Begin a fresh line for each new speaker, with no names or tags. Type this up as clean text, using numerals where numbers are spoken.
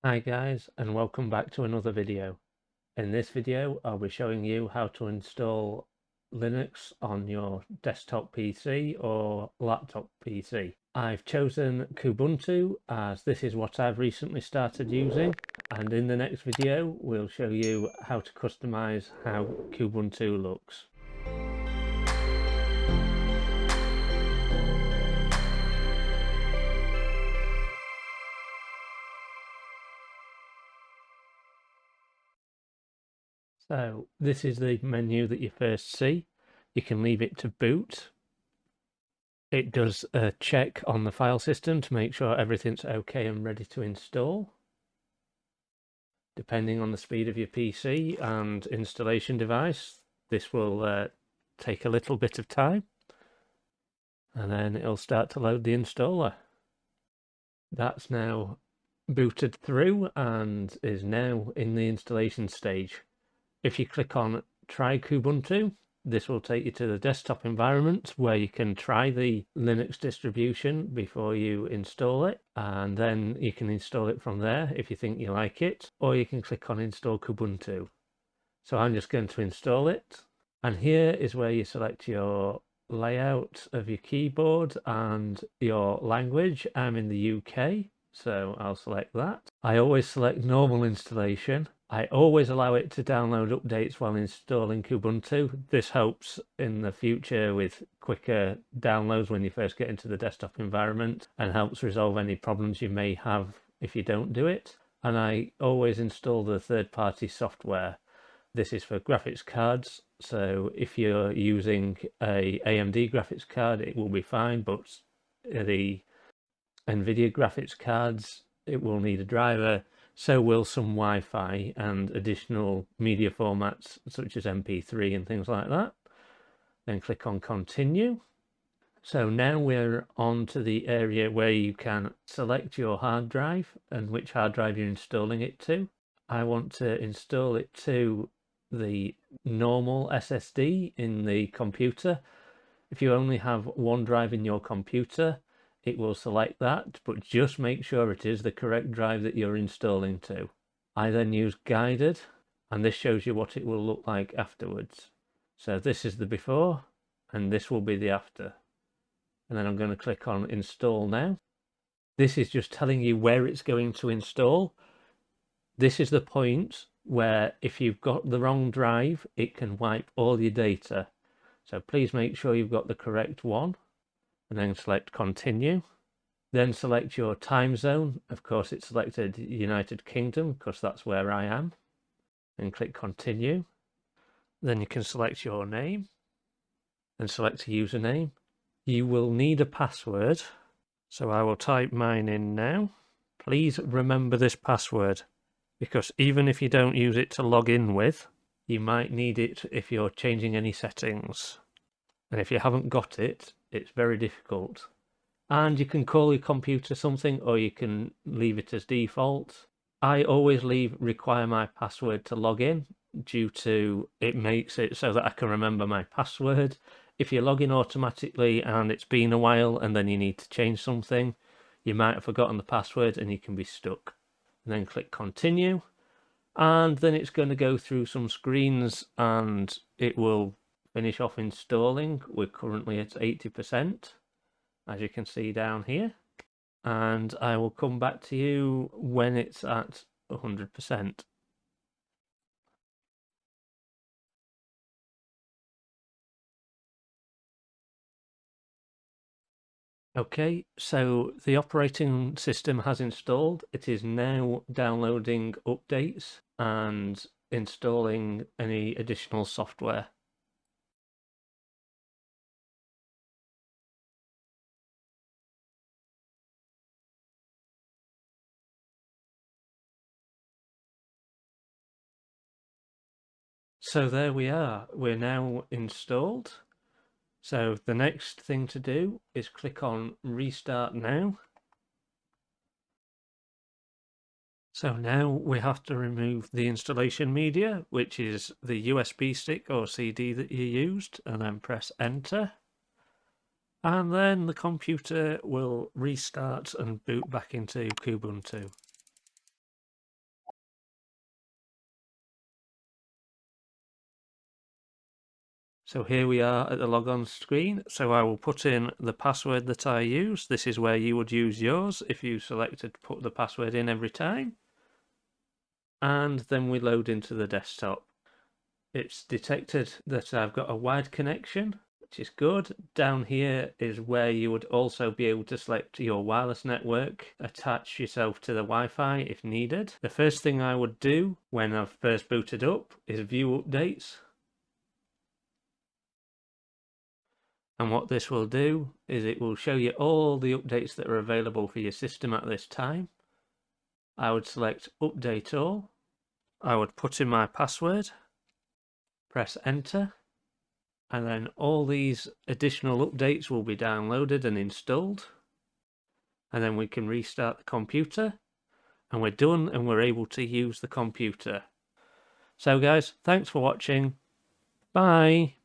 Hi guys, and welcome back to another video. In this video I'll be showing you how to install Linux on your desktop PC or laptop PC. I've chosen Kubuntu as this is what I've recently started using, and in the next video we'll show you how to customize how Kubuntu looks. So this is the menu that you first see. You can leave it to boot. It does a check on the file system to make sure everything's okay and ready to install. Depending on the speed of your PC and installation device, this will take a little bit of time. And then it'll start to load the installer. That's now booted through and is now in the installation stage. If you click on Try Kubuntu, this will take you to the desktop environment where you can try the Linux distribution before you install it, and then you can install it from there if you think you like it, or you can click on Install Kubuntu. So I'm just going to install it, and here is where you select your layout of your keyboard and your language. I'm in the UK, so I'll select that. I always select normal installation. I always allow it to download updates while installing Kubuntu. This helps in the future with quicker downloads when you first get into the desktop environment and helps resolve any problems you may have if you don't do it. And I always install the third-party software. This is for graphics cards, so if you're using a AMD graphics card it will be fine, but the NVIDIA graphics cards, it will need a driver. So will some Wi-Fi and additional media formats such as MP3 and things like that. Then click on Continue. So now we're on to the area where you can select your hard drive and which hard drive you're installing it to. I want to install it to the normal SSD in the computer. If you only have one drive in your computer, it will select that, but just make sure it is the correct drive that you're installing to. I then use guided, and this shows you what it will look like afterwards. So this is the before, and this will be the after. And then I'm going to click on install now. This is just telling you where it's going to install. This is the point where if you've got the wrong drive, it can wipe all your data. So please make sure you've got the correct one. And then select continue. Then select your time zone. Of course it's selected United Kingdom because that's where I am. And click continue. Then you can select your name and select a username. You will need a password, so I will type mine in now. Please remember this password because even if you don't use it to log in with, you might need it if you're changing any settings. And if you haven't got it, it's very difficult. And you can call your computer something, or you can leave it as default. I always require my password to log in due to it makes it so that I can remember my password. If you log in automatically and it's been a while and then you need to change something, you might have forgotten the password and you can be stuck. And then click continue. And then it's going to go through some screens and it will finish off installing. We're currently at 80%, as you can see down here, and I will come back to you when it's at 100%. Okay, so the operating system has installed. It is now downloading updates and installing any additional software. So there we are, we're now installed. So the next thing to do is click on Restart Now. So now we have to remove the installation media, which is the USB stick or CD that you used, and then press Enter. And then the computer will restart and boot back into Kubuntu. So here we are at the logon screen. So I will put in the password that I use. This is where you would use yours if you selected to put the password in every time. And then we load into the desktop. It's detected that I've got a wide connection, which is good. Down here is where you would also be able to select your wireless network, attach yourself to the Wi-Fi if needed. The first thing I would do when I've first booted up is view updates. And what this will do is it will show you all the updates that are available for your system at this time. I would select update all. I would put in my password, press enter, and then all these additional updates will be downloaded and installed. And then we can restart the computer and we're done and we're able to use the computer. So guys, thanks for watching. Bye.